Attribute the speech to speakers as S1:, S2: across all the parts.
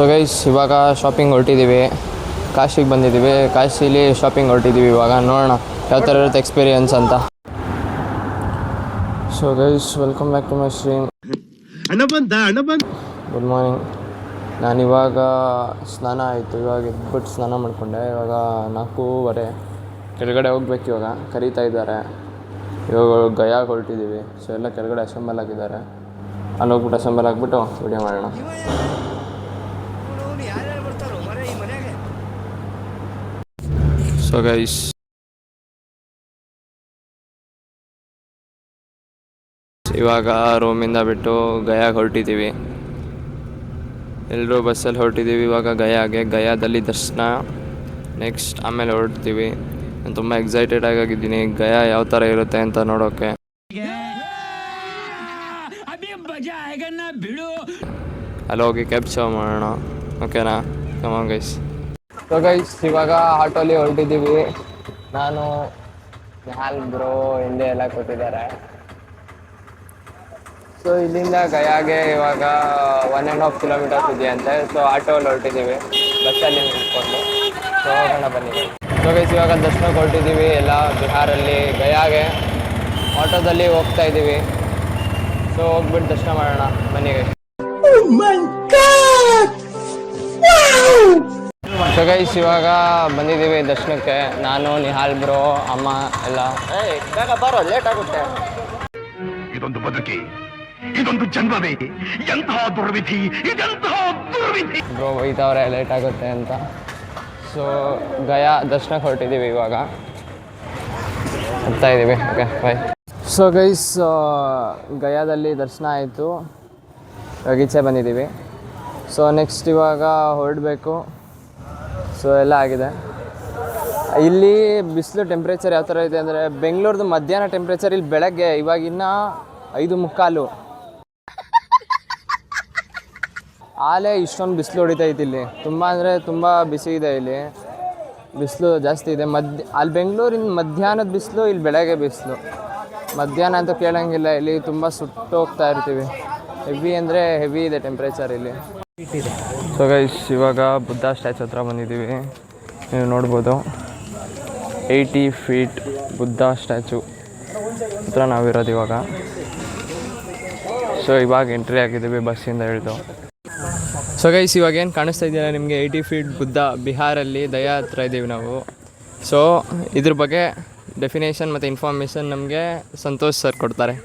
S1: So guys ಇವಾಗ shopping ಹೊರಟಿದ್ದೀವಿ, ಕಾಶಿಗೆ ಬಂದಿದ್ದೀವಿ. ಕಾಶಿಲಿ ಶಾಪಿಂಗ್ ಹೊರಟಿದ್ದೀವಿ. ಇವಾಗ ನೋಡೋಣ ಯಾವ ಥರ ಇರುತ್ತೆ ಎಕ್ಸ್ಪೀರಿಯನ್ಸ್ ಅಂತ. So guys welcome back to my stream. Good morning. ನಾನಿವಾಗ ಸ್ನಾನ ಆಯಿತು, ಇವಾಗ ಎದ್ಬಿಟ್ಟು ಸ್ನಾನ ಮಾಡಿಕೊಂಡೆ. ಇವಾಗ 4:15 ಕೆಳಗಡೆ ಹೋಗ್ಬೇಕು. ಇವಾಗ ಕರೀತಾ ಇದ್ದಾರೆ. ಇವಾಗ ಗಯಾಗೆ ಹೊರಟಿದ್ದೀವಿ. ಸೊ ಎಲ್ಲ ಕೆಳಗಡೆ ಅಸೆಂಬಲ್ ಆಗಿದ್ದಾರೆ. ಅಲ್ಲಿ ಹೋಗ್ಬಿಟ್ಟು ಅಸೆಂಬಲ್ ಆಗಿಬಿಟ್ಟು ವಿಡಿಯೋ ಮಾಡೋಣ. ಸೊ ಗೈಸ್ ಇವಾಗ ರೂಮಿಂದ ಬಿಟ್ಟು ಗಯಾಗೆ ಹೊರಟಿದ್ದೀವಿ. ಎಲ್ಲರೂ ಬಸ್ಸಲ್ಲಿ ಹೊರಟಿದ್ದೀವಿ ಇವಾಗ ಗಯಾದಲ್ಲಿ ದರ್ಶನ, ನೆಕ್ಸ್ಟ್ ಆಮೇಲೆ ಹೊರಡ್ತೀವಿ. ನಾನು ತುಂಬ ಎಕ್ಸೈಟೆಡ್ ಆಗಿದ್ದೀನಿ ಗಯಾ ಯಾವ ಥರ ಇರುತ್ತೆ ಅಂತ ನೋಡೋಕ್ಕೆ. ಅಲ್ಲಿ ಹೋಗಿ ಕ್ಯಾಪ್ಚರ್ ಮಾಡೋಣ, ಓಕೆನಾ? ಕಮಾನ್ ಗೈಸ್. ಸೊ ಗೈಸ್ ಇವಾಗ ಆಟೋಲಿ ಹೊರಟಿದ್ದೀವಿ. ನಾನು ನಿಹಾಲ್ ಬ್ರೋ ಹಿಂದೆ ಎಲ್ಲ ಕೂತಿದ್ದಾರೆ. ಸೊ ಇಲ್ಲಿಂದ ಗಯಾಗೆ ಇವಾಗ 1.5 ಕಿಲೋಮೀಟರ್ಸ್ ಇದೆಯಂತೆ. ಸೊ ಆಟೋಲ್ಲಿ ಹೊರಟಿದ್ದೀವಿ, ಬಸ್ಸಲ್ಲಿ ನಿಂತ್ಕೊಂಡು. ಸೊ ಹೋಗೋಣ ಬನ್ನಿ. ಸೊ ಗೈಸ್ ಇವಾಗ ದರ್ಶನಕ್ಕೆ ಹೊರಟಿದ್ದೀವಿ ಎಲ್ಲ ಬಿಹಾರಲ್ಲಿ ಗಯಾಗೆ. ಆಟೋದಲ್ಲಿ ಹೋಗ್ತಾ ಇದ್ದೀವಿ. ಸೊ ಹೋಗ್ಬಿಟ್ಟು ದರ್ಶನ ಮಾಡೋಣ ಬನ್ನಿ ಗೈಸ್. ಸೊ ಗೈಸ್ ಇವಾಗ ಬಂದಿದ್ದೀವಿ ದರ್ಶನಕ್ಕೆ. ನಾನು ನಿಹಾಲ್ ಬ್ರೋ ಅಮ್ಮ ಎಲ್ಲ. ಬರೋ ಲೇಟ್ ಆಗುತ್ತೆ.
S2: ಇದೊಂದು ಬದುಕಿ, ಇದೊಂದು ಜನ್ಮವೇ, ಎಂತಹ ದುರ್ವಿಧಿ, ಇದೆಂತಹ ದುರ್ವಿಧಿ.
S1: ಬ್ರೋ ಬೈತವ್ರೆ ಲೇಟ್ ಆಗುತ್ತೆ ಅಂತ. ಸೊ ಗಯಾ ದರ್ಶನಕ್ಕೆ ಹೊರಟಿದ್ದೀವಿ, ಇವಾಗ ಹೋಗ್ತಾ ಇದ್ದೀವಿ. Okay bye. ಸೊ ಗೈಸ್ ಗಯಾದಲ್ಲಿ ದರ್ಶನ ಆಯಿತು, ಇವಾಗ ಈಚೆ ಬಂದಿದ್ದೀವಿ. ಸೊ ನೆಕ್ಸ್ಟ್ ಇವಾಗ ಹೊರಡಬೇಕು. ಸೊ ಎಲ್ಲ ಆಗಿದೆ. ಇಲ್ಲಿ ಬಿಸಿಲು ಟೆಂಪ್ರೇಚರ್ ಯಾವ ಥರ ಇದೆ ಅಂದರೆ, ಬೆಂಗಳೂರ್ದು ಮಧ್ಯಾಹ್ನ ಟೆಂಪ್ರೇಚರ್ ಇಲ್ಲಿ ಬೆಳಗ್ಗೆ ಇವಾಗಿನ್ನ 5:45 ಆಲೇ ಇಷ್ಟೊಂದು ಬಿಸಿಲು ಹೊಡಿತೈತಿ ಇಲ್ಲಿ. ತುಂಬ ಅಂದರೆ ತುಂಬ ಬಿಸಿ ಇದೆ ಇಲ್ಲಿ, ಬಿಸಿಲು ಜಾಸ್ತಿ ಇದೆ. ಅಲ್ಲಿ ಬೆಂಗಳೂರಿನ ಮಧ್ಯಾಹ್ನದ ಬಿಸಿಲು, ಇಲ್ಲಿ ಬೆಳಗ್ಗೆ ಬಿಸಿಲು. ಮಧ್ಯಾಹ್ನ ಅಂತೂ ಕೇಳೋಂಗಿಲ್ಲ, ಇಲ್ಲಿ ತುಂಬ ಸುಟ್ಟು ಹೋಗ್ತಾ ಇರ್ತೀವಿ. ಹೆವಿ ಅಂದರೆ ಹೆವಿ ಇದೆ ಟೆಂಪ್ರೇಚರ್ ಇಲ್ಲಿ. ಸೊ ಗೈಸ್ ಇವಾಗ ಬುದ್ಧ ಸ್ಟ್ಯಾಚು ಹತ್ರ ಬಂದಿದ್ದೀವಿ. ನೀವು ನೋಡ್ಬೋದು 80 ಫೀಟ್ ಬುದ್ಧ ಸ್ಟ್ಯಾಚು ಹತ್ರ ನಾವಿರೋದು ಇವಾಗ. ಸೊ ಇವಾಗ ಎಂಟ್ರಿ ಆಗಿದ್ದೀವಿ ಬಸ್ಸಿಂದ ಇಳಿದು. ಸೊ ಗೈಸ್ ಇವಾಗ ಏನು ಕಾಣಿಸ್ತಾ ಇದೆಯಲ್ಲ ನಿಮಗೆ, 80 ಫೀಟ್ ಬುದ್ಧ ಬಿಹಾರಲ್ಲಿ ದಯಾ ಹತ್ರ ಇದ್ದೀವಿ ನಾವು. ಸೊ ಇದ್ರ ಬಗ್ಗೆ ಡೆಫಿನೇಷನ್ ಮತ್ತು ಇನ್ಫಾರ್ಮೇಷನ್ ನಮಗೆ ಸಂತೋಷ್ ಸರ್ ಕೊಡ್ತಾರೆ.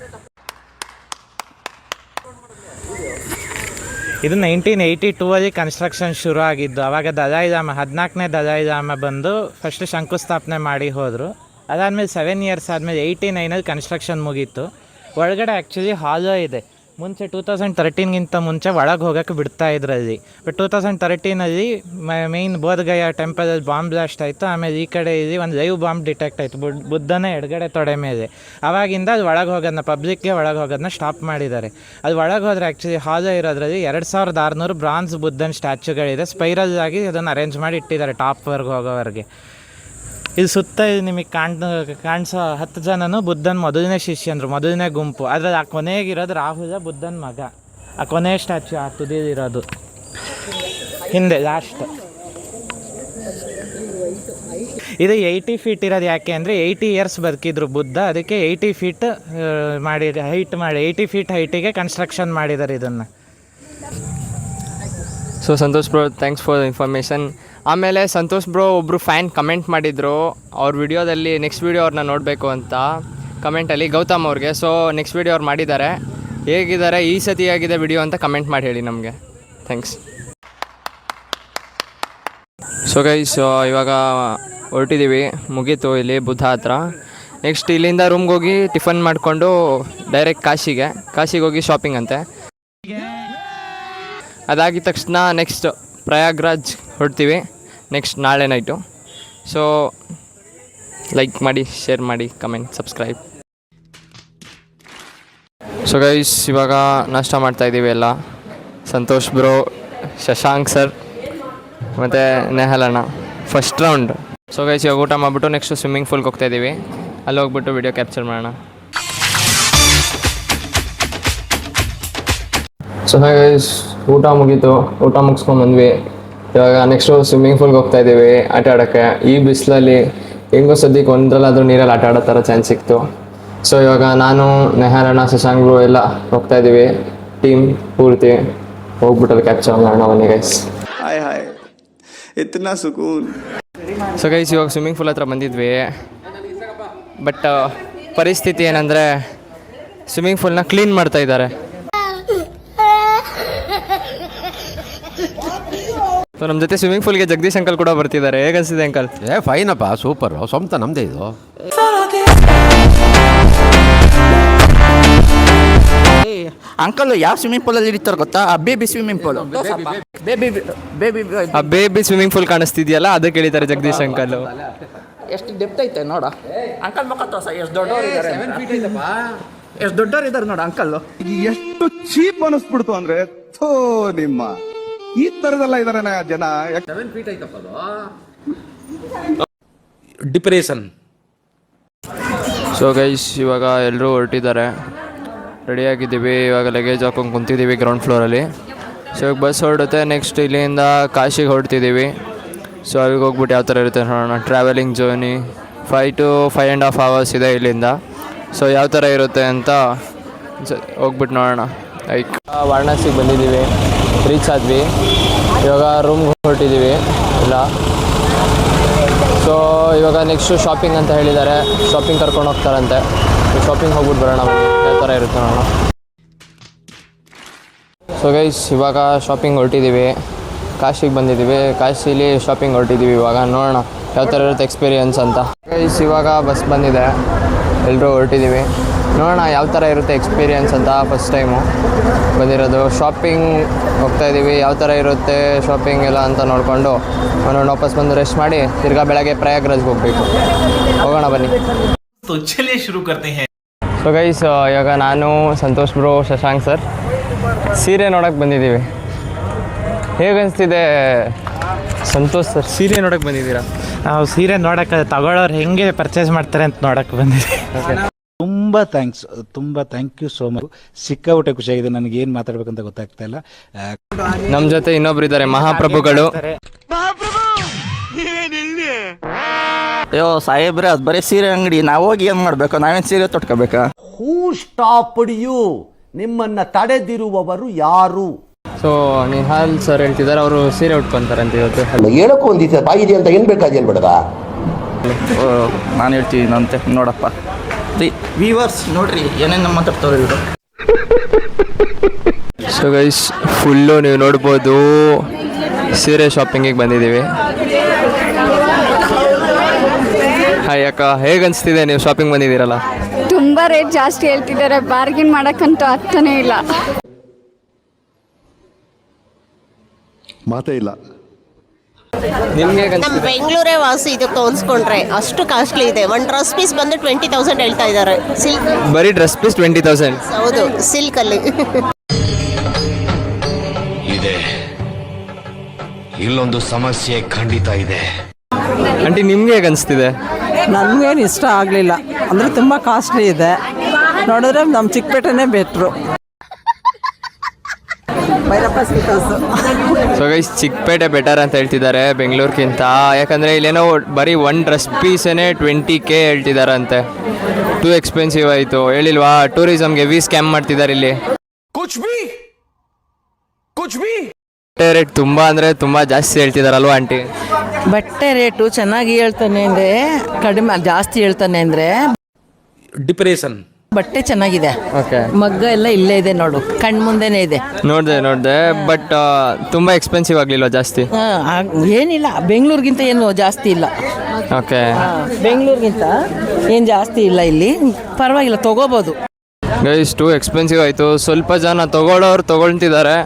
S3: ಇದು 1982 ಕನ್ಸ್ಟ್ರಕ್ಷನ್ ಶುರು ಆಗಿದ್ದು. ಆವಾಗ ದಲಾಯಿ ಲಾಮ 14ನೇ ದಲಾಯಿ ಲಾಮ ಬಂದು ಫಸ್ಟ್ ಶಂಕುಸ್ಥಾಪನೆ ಮಾಡಿ ಹೋದರು. ಅದಾದಮೇಲೆ 7 ಇಯರ್ಸ್ ಆದಮೇಲೆ 89 ಕನ್ಸ್ಟ್ರಕ್ಷನ್ ಮುಗೀತು. ಒಳಗಡೆ ಆ್ಯಕ್ಚುಲಿ ಹಾಲೋ ಇದೆ. ಮುಂಚೆ 2013ಗಿಂತ ಮುಂಚೆ ಒಳಗೆ ಹೋಗೋಕ್ಕೆ ಬಿಡ್ತಾ ಇದ್ರಲ್ಲಿ. ಬಟ್ 2013 ಮೇಯ್ನ್ ಬೋಧಗಯಾ ಟೆಂಪಲಲ್ಲಿ ಬಾಂಬ್ ಬ್ಲಾಸ್ಟ್ ಆಯಿತು. ಆಮೇಲೆ ಈ ಕಡೆ ಇಲ್ಲಿ ಒಂದು ಲೈವ್ ಬಾಂಬ್ ಡಿಟೆಕ್ಟ್ ಆಯಿತು ಬುದ್ಧನ ಎಡಗಡೆ ತೊಡೆ ಮೇಲೆ. ಆವಾಗಿಂದ ಅದು ಒಳಗೆ ಹೋಗೋದನ್ನ, ಪಬ್ಲಿಕ್ಗೆ ಒಳಗೆ ಹೋಗೋದನ್ನ ಸ್ಟಾಪ್ ಮಾಡಿದ್ದಾರೆ. ಅದು ಒಳಗೆ ಹೋದರೆ ಆ್ಯಕ್ಚುಲಿ ಹಾಲೋ ಇರೋದ್ರಲ್ಲಿ 2600 ಬ್ರಾನ್ಸ್ ಬುದ್ಧನ ಸ್ಟ್ಯಾಚ್ಯುಗಳಿದೆ. ಸ್ಪೈರಲ್ ಆಗಿ ಅದನ್ನು ಅರೇಂಜ್ ಮಾಡಿ ಇಟ್ಟಿದ್ದಾರೆ ಟಾಪ್ವರೆಗೆ ಹೋಗೋವರೆಗೆ. ಇದು ಸುತ್ತ ನಿಮಗೆ ಕಾಣಿಸೋ 10 ಜನನು ಬುದ್ಧನ ಮೊದಲನೇ ಶಿಷ್ಯಂದರು, ಮೊದಲನೇ ಗುಂಪು. ಅದ್ರಲ್ಲಿ ಆ ಕೊನೆಗಿರೋದು ರಾಹುಲ ಬುದ್ಧನ ಮಗ. ಆ ಕೊನೆ ಸ್ಟ್ಯಾಚ್ಯು ಆ ತುದಿಲಿರೋದು ಹಿಂದೆ ಲಾಸ್ಟ್. ಇದು 80 ಫೀಟ್ ಇರೋದು ಯಾಕೆ ಅಂದರೆ 80 ಇಯರ್ಸ್ ಬದುಕಿದ್ರು ಬುದ್ಧ, ಅದಕ್ಕೆ 80 ಫೀಟ್ ಮಾಡಿ 80 ಫೀಟ್ ಹೈಟಿಗೆ ಕನ್ಸ್ಟ್ರಕ್ಷನ್ ಮಾಡಿದ್ದಾರೆ ಇದನ್ನು.
S1: So Santosh bro thanks for the information. ಆಮೇಲೆ ಸಂತೋಷ್ ಬ್ರೋ ಒಬ್ಬರು ಫ್ಯಾನ್ ಕಮೆಂಟ್ ಮಾಡಿದರು ಅವ್ರ ವಿಡಿಯೋದಲ್ಲಿ, ನೆಕ್ಸ್ಟ್ ವಿಡಿಯೋ ಅವ್ರನ್ನ ನೋಡಬೇಕು ಅಂತ ಕಮೆಂಟಲ್ಲಿ, ಗೌತಮ್ ಅವ್ರಿಗೆ. ಸೊ ನೆಕ್ಸ್ಟ್ ವಿಡಿಯೋ ಅವ್ರು ಮಾಡಿದ್ದಾರೆ. ಹೇಗಿದ್ದಾರೆ ಈ ಸತಿ ಆಗಿದೆ ವಿಡಿಯೋ ಅಂತ ಕಮೆಂಟ್ ಮಾಡಿ ಹೇಳಿ ನಮಗೆ. ಥ್ಯಾಂಕ್ಸ್. ಸೊ ಗೈಸ್ ಇವಾಗ ಹೊರಟಿದ್ದೀವಿ, ಮುಗೀತು ಇಲ್ಲಿ ಬುದ್ಧ ಹತ್ರ. ನೆಕ್ಸ್ಟ್ ಇಲ್ಲಿಂದ ರೂಮ್ಗೆ ಹೋಗಿ ಟಿಫನ್ ಮಾಡಿಕೊಂಡು ಡೈರೆಕ್ಟ್ ಕಾಶಿಗೆ ಹೋಗಿ ಶಾಪಿಂಗ್ ಅಂತೆ. ಅದಾಗಿದ ತಕ್ಷಣ ನೆಕ್ಸ್ಟ್ ಪ್ರಯಾಗ್ರಾಜ್ ಹೊರಡ್ತೀವಿ, ನೆಕ್ಸ್ಟ್ ನಾಳೆ ನೈಟು. ಸೊ ಲೈಕ್ ಮಾಡಿ, ಶೇರ್ ಮಾಡಿ, ಕಮೆಂಟ್, ಸಬ್ಸ್ಕ್ರೈಬ್. ಸೊ ಗೈಸ್ ಇವಾಗ ನಾಷ್ಟ ಮಾಡ್ತಾಯಿದ್ದೀವಿ ಎಲ್ಲ. ಸಂತೋಷ್ ಬ್ರೋ, ಶಶಾಂಕ್ ಸರ್ ಮತ್ತು ನೆಹಲಣ್ಣ ಫಸ್ಟ್ ರೌಂಡ್. ಸೊ ಗೈಸ್ ಇವಾಗ ಊಟ ಮಾಡಿಬಿಟ್ಟು ನೆಕ್ಸ್ಟ್ ಸ್ವಿಮ್ಮಿಂಗ್ ಪೂಲ್ಗೆ ಹೋಗ್ತಾಯಿದ್ದೀವಿ. ಅಲ್ಲಿ ಹೋಗ್ಬಿಟ್ಟು ವಿಡಿಯೋ ಕ್ಯಾಪ್ಚರ್ ಮಾಡೋಣ. ಸೊ ಗೈಸ್ ಊಟ ಮುಗೀತು, ಊಟ ಮುಗಿಸ್ಕೊಂಡ್ಬಂದ್ವಿ. ಇವಾಗ ನೆಕ್ಸ್ಟು ಸ್ವಿಮ್ಮಿಂಗ್ ಪೂಲ್ಗೆ ಹೋಗ್ತಾ ಇದ್ದೀವಿ ಆಟ ಆಡೋಕ್ಕೆ. ಈ ಬಿಸಿಲಲ್ಲಿ ಹೆಂಗೋ ಸದ್ಯಕ್ಕೆ ಒಂದರಲ್ಲಾದರೂ ನೀರಲ್ಲಿ ಆಟ ಆಡೋ ಥರ ಚಾನ್ಸ್ ಸಿಕ್ತು. ಸೊ ಇವಾಗ ನಾನು, ನೆಹಾರಣ್ಣ, ಶಶಾಂಕ್ರು ಎಲ್ಲ ಹೋಗ್ತಾ ಇದ್ದೀವಿ, ಟೀಮ್ ಪೂರ್ತಿ. ಹೋಗ್ಬಿಟ್ಟು ಅಲ್ಲಿ ಕ್ಯಾಪ್ಚರ್ ಮಾಡೋಣ ಬನ್ನಿ ಗೈಸ್.
S4: हाय हाय इतना सुकून.
S1: ಸೊ ಗೈಸ್ ಇವಾಗ ಸ್ವಿಮ್ಮಿಂಗ್ ಪೂಲ್ ಹತ್ರ ಬಂದಿದ್ವಿ. ಬಟ್ ಪರಿಸ್ಥಿತಿ ಏನಂದರೆ ಸ್ವಿಮ್ಮಿಂಗ್ ಪೂಲ್ನ ಕ್ಲೀನ್ ಮಾಡ್ತಾ ಇದ್ದಾರೆ. ಸೊ ನಮ್ಮ ಜೊತೆ ಸ್ವಿಮ್ಮಿಂಗ್ ಪೂಲ್ಗೆ ಜಗದೀಶ್ ಅಂಕಲ್ ಕೂಡ ಬರ್ತಿದ್ದಾರೆ. ಹೇಗನ್ಸಿದೆ ಅಂಕಲ್?
S5: ಫೈನಪ್ಪ, ಸೂಪರ್, ಸ್ವಂತ ನಮ್ಮದೇ ಇದು.
S6: ಅಂಕಲ್ ಯಾವ ಸ್ವಿಮ್ಮಿಂಗ್ ಪೂಲಲ್ಲಿ ಇರ್ತಾರೆ ಗೊತ್ತಾ? Baby swimming pool. Baby baby
S1: ಆ ಬೇಬಿ ಸ್ವಿಮ್ಮಿಂಗ್ ಪೂಲ್ ಕಾಣಿಸ್ತಿದೆಯಲ್ಲ, ಅದಕ್ಕೆ ಹೇಳಿದ್ದಾರೆ ಜಗದೀಶ್ ಅಂಕಲ್.
S6: ಎಷ್ಟು ಡೆಪ್ತ್ ಐತೆ ನೋಡ ಅಂಕಲ್. ಮುಖ ತೋರ್ಸ, ಎಷ್ಟು ದೊಡ್ಡವ್ರು ಇದ್ದಾರೆ, ಎಷ್ಟು ದೊಡ್ಡವ್ರು ಇದ್ದಾರೆ ನೋಡ ಅಂಕಲ್.
S4: ಎಷ್ಟು ಚೀಪ್ ಅನಿಸ್ಬಿಡ್ತು ಅಂದ್ರೆ, ಥೋ ನಿಮ್ಮ ಈ ತರದೆಲ್ಲ ಇದಾರೆ ಜನ.
S5: ಡಿಪ್ರೆಷನ್.
S1: ಸೊ ಗೈಸ್ ಇವಾಗ ಎಲ್ಲರೂ ಹೊರಟಿದ್ದಾರೆ, ರೆಡಿಯಾಗಿದ್ದೀವಿ. ಇವಾಗ ಲಗೇಜ್ ಹಾಕೊಂಡು ಕುಂತಿದ್ದೀವಿ ಗ್ರೌಂಡ್ ಫ್ಲೋರಲ್ಲಿ. ಸೊ ಇವಾಗ ಬಸ್ ಹೊರಡುತ್ತೆ. ನೆಕ್ಸ್ಟ್ ಇಲ್ಲಿಂದ ಕಾಶಿಗೆ ಹೊರಡ್ತಿದ್ದೀವಿ. ಸೊ ಅಲ್ಲಿಗೆ ಹೋಗ್ಬಿಟ್ಟು ಯಾವ ಥರ ಇರುತ್ತೆ ನೋಡೋಣ. ಟ್ರಾವೆಲಿಂಗ್ ಜರ್ನಿ 5 to 5.5 hours ಇದೆ ಇಲ್ಲಿಂದ. ಸೊ ಯಾವ ಥರ ಇರುತ್ತೆ ಅಂತ ಹೋಗ್ಬಿಟ್ಟು ನೋಡೋಣ. ಲೈಕ್ ವಾರಣಾಸಿಗೆ ಬಂದಿದ್ದೀವಿ, ರೀಚ್ ಆದ್ವಿ. ಇವಾಗ ರೂಮ್ಗೆ ಹೊರಟಿದ್ದೀವಿ ಇಲ್ಲ. ಸೊ ಇವಾಗ ನೆಕ್ಸ್ಟು ಶಾಪಿಂಗ್ ಅಂತ ಹೇಳಿದ್ದಾರೆ, ಶಾಪಿಂಗ್ ಕರ್ಕೊಂಡು ಹೋಗ್ತಾರಂತೆ. ಶಾಪಿಂಗ್ ಹೋಗ್ಬಿಟ್ಟು ಬರೋಣ, ಯಾವ ಥರ ಇರುತ್ತೆ ನೋಡೋಣ. ಸೊ ಗೈಸ್ ಇವಾಗ ಶಾಪಿಂಗ್ ಹೊರಟಿದ್ದೀವಿ, ಕಾಶಿಗೆ ಬಂದಿದ್ದೀವಿ. ಕಾಶಿಲಿ ಶಾಪಿಂಗ್ ಹೊರಟಿದ್ದೀವಿ. ಇವಾಗ ನೋಡೋಣ ಯಾವ ಥರ ಇರುತ್ತೆ ಎಕ್ಸ್ಪೀರಿಯನ್ಸ್ ಅಂತ. ಗೈಸ್ ಇವಾಗ ಬಸ್ ಬಂದಿದೆ, ಎಲ್ಲರೂ ಹೊರಟಿದ್ದೀವಿ. ನೋಡೋಣ ಯಾವ ಥರ ಇರುತ್ತೆ ಎಕ್ಸ್ಪೀರಿಯನ್ಸ್ ಅಂತ. ಫಸ್ಟ್ ಟೈಮು ಬಂದಿರೋದು. ಶಾಪಿಂಗ್ ಹೋಗ್ತಾಯಿದ್ದೀವಿ, ಯಾವ ಥರ ಇರುತ್ತೆ ಶಾಪಿಂಗ್ ಎಲ್ಲ ಅಂತ ನೋಡಿಕೊಂಡು ನಾನು ವಾಪಸ್ ಬಂದು ರೆಸ್ಟ್ ಮಾಡಿ ತಿರ್ಗಾ ಬೆಳಗ್ಗೆ ಪ್ರಯಾಗ್ರಾಜ್ಗೆ ಹೋಗಬೇಕು. ಹೋಗೋಣ ಬನ್ನಿ. ಸೊ ಗೈಸ್ ಇವಾಗ ನಾನು, ಸಂತೋಷ್ ಬ್ರೋ, ಶಶಾಂಕ್ ಸರ್ ಸೀರೆ ನೋಡೋಕ್ಕೆ ಬಂದಿದ್ದೀವಿ. ಹೇಗನ್ನಿಸ್ತಿದೆ ಸಂತೋಷ್ ಸರ್, ಸೀರೆ ನೋಡೋಕ್ಕೆ ಬಂದಿದ್ದೀರಾ?
S3: ನಾವು ಸೀರೆ ನೋಡೋಕ್ಕೆ ತಗೊಳ್ಳೋರು ಹೆಂಗೆ ಪರ್ಚೇಸ್ ಮಾಡ್ತಾರೆ ಅಂತ ನೋಡೋಕ್ಕೆ ಬಂದಿದ್ದೀವಿ.
S7: ತುಂಬ ಥ್ಯಾಂಕ್ಸ್, ತುಂಬ ಥ್ಯಾಂಕ್ ಯು ಸೋ ಮಚ್. ಸಿಕ್ಕಾಬಿಟ್ಟೆ ಖುಷಿಯಾಗಿದೆ. ನನಗೆ ಏನು ಮಾತಾಡ್ಬೇಕಂತ ಗೊತ್ತಾಗ್ತಾ ಇಲ್ಲ.
S1: ನಮ್ಮ ಜೊತೆ ಇನ್ನೊಬ್ರು ಇದ್ದಾರೆ, ಮಹಾಪ್ರಭುಗಳು.
S6: ಅಯ್ಯೋ ಸಾಹೇಬ್ರೆ, ಅದು ಬರೀ ಸೀರೆ ಅಂಗಡಿ. ನಾವು ಹೋಗಿ ಏನು ಮಾಡಬೇಕು? ನಾವೇನು ಸೀರೆ ತೊಟ್ಕೋಬೇಕಾ?
S8: ಹೂ ಸ್ಟಾಪ್ಡ್ ಯು? ನಿಮ್ಮನ್ನ ತಡೆದಿರುವವರು ಯಾರು?
S1: ಸೊ ನಿಹಾಲ್ ಸರ್ ಹೇಳ್ತಿದ್ದಾರೆ, ಅವರು ಸೀರೆ ಉಟ್ಕೊಂತಾರೆ ಅಂತ ಇವತ್ತು.
S9: ಹೇಳಕ್ಕೂ ಒಂದಿದೆ ಬಾಯಿದೆ ಅಂತ ಏನು ಬೇಕಾದೇನು ಬೇಡದ.
S6: ನಾನು ಹೇಳ್ತೀನಿ ಅಂತೆ ನೋಡಪ್ಪ. ವ್ಯೂವರ್ಸ್ ನೋಡ್ರಿ ಏನೇನು ಮಾತಾಡ್ತಾವ್ರೆ ಇವರು.
S1: ಸೊ ಗೈಸ್ ಫುಲ್ಲು ನೀವು ನೋಡ್ಬೋದು ಸೀರೆ ಶಾಪಿಂಗಿಗೆ ಬಂದಿದ್ದೀವಿ. ಹಾಯ್ ಅಕ್ಕ, ಹೇಗನ್ನಿಸ್ತಿದೆ ನೀವು ಶಾಪಿಂಗ್ ಬಂದಿದ್ದೀರಲ್ಲ?
S10: ತುಂಬ ರೇಟ್ ಜಾಸ್ತಿ ಹೇಳ್ತಿದ್ದಾರೆ, ಬಾರ್ಗಿನ್ ಮಾಡೋಕ್ಕಂತೂ ಆಗ್ತಾನೇ ಇಲ್ಲ.
S4: ಮಾತೇ ಇಲ್ಲ.
S1: ನಿಮ್ಗೆ
S11: ನಮ್ಮ ಬೆಂಗಳೂರೇ ವಾಸಿ ಇದಕ್ಕೆ ಹೋಲಿಸ್ಕೊಂಡ್ರೆ ಅಷ್ಟು ಕಾಸ್ಟ್ಲಿ ಇದೆ. ಒಂದು ಡ್ರೆಸ್ ಪೀಸ್ ಬಂದು 20,000 ಹೇಳ್ತಾ ಇದ್ದಾರೆ. ಸಿಲ್ಕ್,
S1: ಬರೀ ಡ್ರೆಸ್ ಪೀಸ್ 20,000?
S11: ಹೌದು, ಸಿಲ್ಕಲ್ಲಿ.
S2: ಇದೆ, ಇಲ್ಲೊಂದು ಸಮಸ್ಯೆ ಖಂಡಿತ ಇದೆ.
S1: ಆಂಟಿ ನಿಮ್ಗೆ ಹೇಗೆ ಅನಿಸ್ತಿದೆ?
S12: ನನಗೇನು ಇಷ್ಟ ಆಗಲಿಲ್ಲ, ಅಂದರೆ ತುಂಬ ಕಾಸ್ಟ್ಲಿ ಇದೆ. ನೋಡಿದ್ರೆ ನಮ್ಮ ಚಿಕ್ಕಪೇಟೆನೇ better.
S1: So guys Chickpet better ಅಂತ ಹೇಳ್ತಿದ್ದಾರೆ ಬೆಂಗಳೂರಿಗಿಂತ. ಯಾಕಂದರೆ ಇಲ್ಲೇನೋ ಬರೀ ಒಂದು ಡ್ರೆಸ್ ಪೀಸೇ 20K ಹೇಳ್ತಿದ್ದಾರಂತೆ. ಟೂ ಎಕ್ಸ್ಪೆನ್ಸಿವ್ ಆಯಿತು. ಹೇಳಿಲ್ವಾ, ಟೂರಿಸಮ್ಗೆ ಹೆವಿ ಸ್ಕ್ಯಾಮ್ ಮಾಡ್ತಿದ್ದಾರೆ ಇಲ್ಲಿ. ಬಟ್ಟೆ ರೇಟ್ ತುಂಬ ಅಂದರೆ ತುಂಬ ಜಾಸ್ತಿ ಹೇಳ್ತಿದ್ದಾರಲ್ವ ಆಂಟಿ?
S12: ಬಟ್ಟೆ ರೇಟು ಚೆನ್ನಾಗಿ ಹೇಳ್ತಾನೆ ಅಂದರೆ ಕಡಿಮೆ, ಜಾಸ್ತಿ ಹೇಳ್ತಾನೆ ಅಂದರೆ
S5: ಡಿಪ್ರೆಷನ್.
S12: ಬಟ್ಟೆ ಚೆನ್ನಾಗಿದೆ.
S1: ಓಕೆ,
S12: ಮಗ್ಗ ಎಲ್ಲ ಇಲ್ಲೇ ಇದೆ ನೋಡು, ಕಣ್ಮುಂದೆನೇ ಇದೆ.
S1: ನೋಡಿದೆ ಬಟ್ ತುಂಬ ಎಕ್ಸ್ಪೆನ್ಸಿವ್ ಆಗಲಿಲ್ವ ಜಾಸ್ತಿ?
S12: ಏನಿಲ್ಲ, ಬೆಂಗಳೂರಿಗಿಂತ ಏನು ಜಾಸ್ತಿ ಇಲ್ಲ.
S1: ಓಕೆ,
S12: ಬೆಂಗಳೂರಿಗಿಂತ ಏನು ಜಾಸ್ತಿ ಇಲ್ಲ ಇಲ್ಲಿ, ಪರವಾಗಿಲ್ಲ, ತೊಗೋಬೋದು.
S1: ಗೈಸ್ ಟೂ ಎಕ್ಸ್ಪೆನ್ಸಿವ್ ಆಯಿತು. ಸ್ವಲ್ಪ ಜನ ತೊಗೊಳ್ಳೋರು ತೊಗೊಳ್ತಿದ್ದಾರೆ,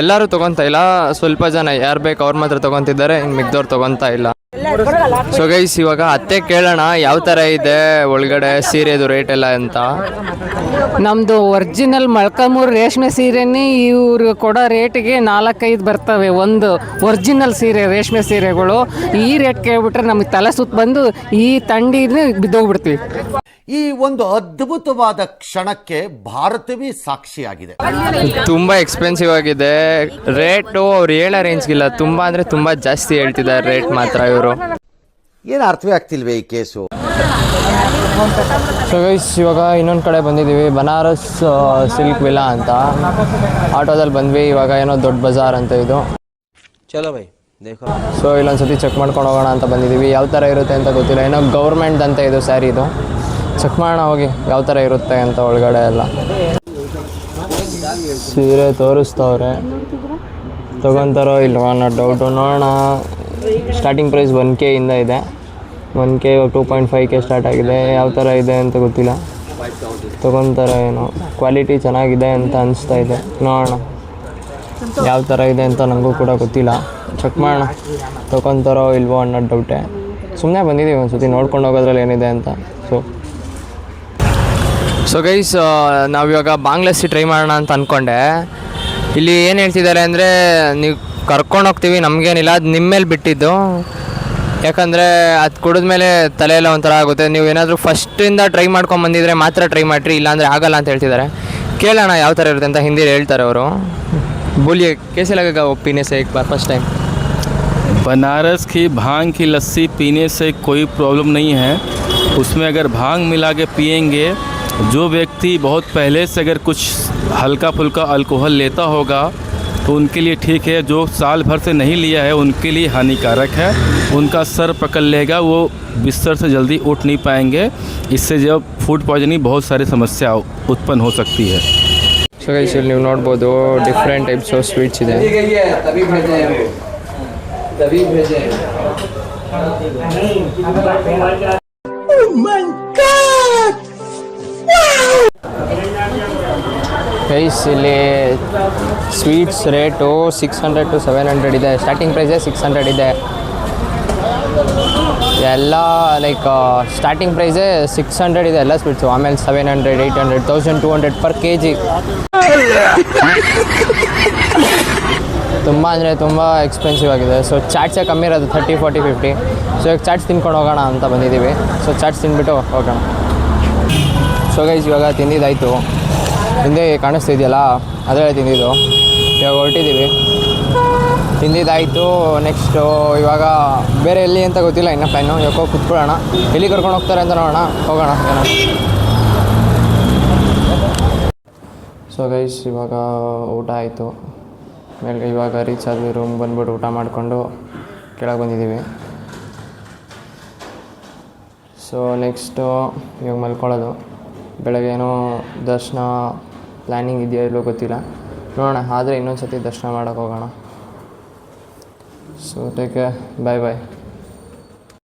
S1: ಎಲ್ಲರೂ ತೊಗೊತಾ ಇಲ್ಲ. ಸ್ವಲ್ಪ ಜನ ಯಾರು ಬೇಕು ಅವ್ರು ಮಾತ್ರ ತೊಗೊತಿದ್ದಾರೆ, ಇನ್ನು ಮಿಕ್ದವ್ರು ತೊಗೊತಾ ಇಲ್ಲ. ಸೊ ಗೈಸ್ ಇವಾಗ ಅತ್ತೆ ಕೇಳೋಣ ಯಾವ ಥರ ಇದೆ ಒಳಗಡೆ ಸೀರೆದು ರೇಟ್ ಎಲ್ಲ ಅಂತ.
S13: ನಮ್ಮದು ಒರಿಜಿನಲ್ ಮೊಳಕಾಲ್ಮೂರು ರೇಷ್ಮೆ ಸೀರೆನೇ ಇವರು ಕೊಡೋ ರೇಟಿಗೆ 4-5 ಬರ್ತವೆ ಒಂದು ಒರಿಜಿನಲ್ ಸೀರೆ, ರೇಷ್ಮೆ ಸೀರೆಗಳು. ಈ ರೇಟ್ ಕೇಳ್ಬಿಟ್ರೆ ನಮಗೆ ತಲೆ ಸುತ್ತ ಬಂದು ಈ ತಂಡಿನೇ ಬಿದ್ದೋಗ್ಬಿಡ್ತೀವಿ.
S8: ಈ ಒಂದು ಅದ್ಭುತವಾದ ಕ್ಷಣಕ್ಕೆ ಭಾರತವೇ ಸಾಕ್ಷಿಯಾಗಿದೆ.
S1: ತುಂಬ ಎಕ್ಸ್ಪೆನ್ಸಿವ್ ಆಗಿದೆ. ರೇಟು ಅವ್ರು ಹೇಳೋ ರೇಂಜ್ಗಿಲ್ಲ, ತುಂಬ ಅಂದರೆ ತುಂಬ ಜಾಸ್ತಿ ಹೇಳ್ತಿದ್ದಾರೆ ರೇಟ್ ಮಾತ್ರ ಇವರು.
S8: ಏನು ಅರ್ಥವೇ ಆಗ್ತಿಲ್ವೇ ಈ ಕೇಸು?
S1: ಸೊ ಗೈಸ್, ಇವಾಗ ಇನ್ನೊಂದು ಕಡೆ ಬಂದಿದ್ದೀವಿ, ಬನಾರಸ್ ಸಿಲ್ಕ್ ವಿಲಾ ಅಂತ. ಆಟೋದಲ್ಲಿ ಬಂದ್ವಿ. ಇವಾಗ ಏನೋ ದೊಡ್ಡ ಬಜಾರ್ ಅಂತ ಇದು.
S5: ಚಲೋ ಬೈ.
S1: ಸೊ ಇಲ್ಲೊಂದ್ಸತಿ ಚೆಕ್ ಮಾಡ್ಕೊಂಡು ಹೋಗೋಣ ಅಂತ ಬಂದಿದ್ದೀವಿ. ಯಾವ ಥರ ಇರುತ್ತೆ ಅಂತ ಗೊತ್ತಿಲ್ಲ. ಏನೋ ಗೌರ್ಮೆಂಟ್ ಅಂತ ಇದು ಸ್ಯಾರಿ ಇದು. ಚೆಕ್ ಮಾಡೋಣ ಹೋಗಿ ಯಾವ ಥರ ಇರುತ್ತೆ ಅಂತ ಒಳಗಡೆ ಎಲ್ಲ. ಸೀರೆ ತೋರಿಸ್ತವ್ರೆ, ತೊಗೊತಾರೋ ಇಲ್ವಾ ಅನ್ನೋ ಡೌಟು. ನೋಡೋಣ. ಸ್ಟಾರ್ಟಿಂಗ್ ಪ್ರೈಸ್ 1K ಇಂದ ಇದೆ. 1K 2.5K ಸ್ಟಾರ್ಟ್ ಆಗಿದೆ. ಯಾವ ಥರ ಇದೆ ಅಂತ ಗೊತ್ತಿಲ್ಲ. ತೊಗೊತಾರೋ ಏನೋ. ಕ್ವಾಲಿಟಿ ಚೆನ್ನಾಗಿದೆ ಅಂತ ಅನಿಸ್ತಾ ಇದೆ. ನೋಡೋಣ ಯಾವ ಥರ ಇದೆ ಅಂತ ನನಗೂ ಕೂಡ ಗೊತ್ತಿಲ್ಲ. ಚೆಕ್ ಮಾಡೋಣ ತೊಗೊತಾರೋ ಇಲ್ವೋ ಅನ್ನೋ ಡೌಟೆ. ಸುಮ್ಮನೆ ಬಂದಿದ್ದೀವಿ ಒಂದ್ಸತಿ ನೋಡ್ಕೊಂಡು ಹೋಗೋದ್ರಲ್ಲಿ ಏನಿದೆ ಅಂತ. ಸೊ ಗೈಸ್, ನಾವಿವಾಗ ಬಾಂಗ್ಲಾಸಿ ಟ್ರೈ ಮಾಡೋಣ ಅಂತ ಅಂದ್ಕೊಂಡೆ. ಇಲ್ಲಿ ಏನು ಹೇಳ್ತಿದ್ದಾರೆ ಅಂದರೆ, ನೀವು ಕರ್ಕೊಂಡು ಹೋಗ್ತೀವಿ, ನಮಗೇನಿಲ್ಲ, ಅದು ನಿಮ್ಮ ಮೇಲೆ ಬಿಟ್ಟಿದ್ದು. ಯಾಕಂದರೆ ಅದು ಕುಡಿದ್ಮೇಲೆ ತಲೆ ಎಲ್ಲ ಒಂಥರ ಆಗುತ್ತೆ. ನೀವು ಏನಾದರೂ ಫಸ್ಟಿಂದ ಟ್ರೈ ಮಾಡ್ಕೊಂಬಂದಿದ್ರೆ ಮಾತ್ರ ಟ್ರೈ ಮಾಡಿರಿ, ಇಲ್ಲಾಂದರೆ ಆಗಲ್ಲ ಅಂತ ಹೇಳ್ತಿದ್ದಾರೆ. ಕೇಳೋಣ ಯಾವ ಥರ ಇರುತ್ತೆ ಅಂತ ಹಿಂದಿಲಿ ಹೇಳ್ತಾರೆ ಅವರು. बोलिए कैसे लगेगा वो पीने से एक बार फर्स्ट टाइम?
S14: बनारस की भांग की लस्सी पीने से कोई प्रॉब्लम नहीं है. उसमें अगर भांग मिला के पिएंगे, जो व्यक्ति बहुत पहले से अगर कुछ हल्का फुल्का अल्कोहल लेता होगा तो उनके लिए ठीक है. जो साल भर से नहीं लिया है उनके लिए हानिकारक है. उनका सर पकड़ लेगा, वो बिस्तर से जल्दी उठ नहीं पाएंगे. इससे जब फूड पॉइजनिंग बहुत सारी समस्या उत्पन्न हो सकती है.
S1: ಸೊ ಗೈಸ್, ಇಲ್ಲಿ ನೀವು ನೋಡ್ಬೋದು ಡಿಫ್ರೆಂಟ್ ಟೈಪ್ಸ್ ಆಫ್ ಸ್ವೀಟ್ಸ್ ಇದೆ. ಗೈಸ್, ಇಲ್ಲಿ ಸ್ವೀಟ್ಸ್ ರೇಟು 600 to 700 ಇದೆ. ಸ್ಟಾರ್ಟಿಂಗ್ ಪ್ರೈಸೇ 600 ಇದೆ. ಎಲ್ಲ ಲೈಕ್ ಸ್ಟಾರ್ಟಿಂಗ್ ಪ್ರೈಸೇ 600 ಇದೆ ಎಲ್ಲ ಸ್ವೀಟ್ಸು. ಆಮೇಲೆ 700, 800, 1200 ಪರ್ kg. ತುಂಬ ಅಂದರೆ ತುಂಬ ಎಕ್ಸ್ಪೆನ್ಸಿವ್ ಆಗಿದೆ. ಸೊ ಚಾಟ್ಸೇ ಕಮ್ಮಿ ಇರೋದು 30, 40, 50. ಸೊ ಈಗ ಚಾಟ್ಸ್ ತಿನ್ಕೊಂಡು ಹೋಗೋಣ ಅಂತ ಬಂದಿದ್ದೀವಿ. ಸೊ ಚಾಟ್ಸ್ ತಿಂದ್ಬಿಟ್ಟು ಹೋಗೋಣ. ಸೊ ಗೈಸ್, ಇವಾಗ ತಿಂದಿದ್ದಾಯಿತು. ಹಿಂದೆ ಕಾಣಿಸ್ತಿದೆಯಲ್ಲ, ಅದರಲ್ಲೇ ತಿಂದಿದ್ದು. ಇವಾಗ ಹೊರಟಿದ್ದೀವಿ. ತಿಂದಿದ್ದಾಯಿತು. ನೆಕ್ಸ್ಟು ಇವಾಗ ಬೇರೆ ಎಲ್ಲಿ ಅಂತ ಗೊತ್ತಿಲ್ಲ ಇನ್ನೂ ಪ್ಲ್ಯಾನು. ಯಾಕೋ ಕೂತ್ಕೊಳ್ಳೋಣ. ಎಲ್ಲಿ ಕರ್ಕೊಂಡು ಹೋಗ್ತಾರೆ ಅಂತ ನೋಡೋಣ, ಹೋಗೋಣ ಏನೋ. ಸೊ ಗೈಸ್, ಇವಾಗ ಊಟ ಆಯಿತು. ಮೇಲೆ ಇವಾಗ ರೀಚ್ ಆದ್ವಿ. ರೂಮ್ ಬಂದ್ಬಿಟ್ಟು ಊಟ ಮಾಡಿಕೊಂಡು ಕೆಳಗೆ ಬಂದಿದ್ದೀವಿ. ಸೊ ನೆಕ್ಸ್ಟು ಇವಾಗ ಮಲ್ಕೊಳ್ಳೋದು. ಬೆಳಗ್ಗೆ ಏನೋ ದರ್ಶನ ಪ್ಲ್ಯಾನಿಂಗ್ ಇದೆಯೋ ಇಲ್ಲೋ ಗೊತ್ತಿಲ್ಲ, ನೋಡೋಣ. ಆದರೆ ಇನ್ನೊಂದು ಸತಿ ದರ್ಶನ ಮಾಡೋಕ್ಕೆ ಹೋಗೋಣ. ಸೊ ಟೇಕ್ ಕೇರ್, ಬಾಯ್ ಬಾಯ್.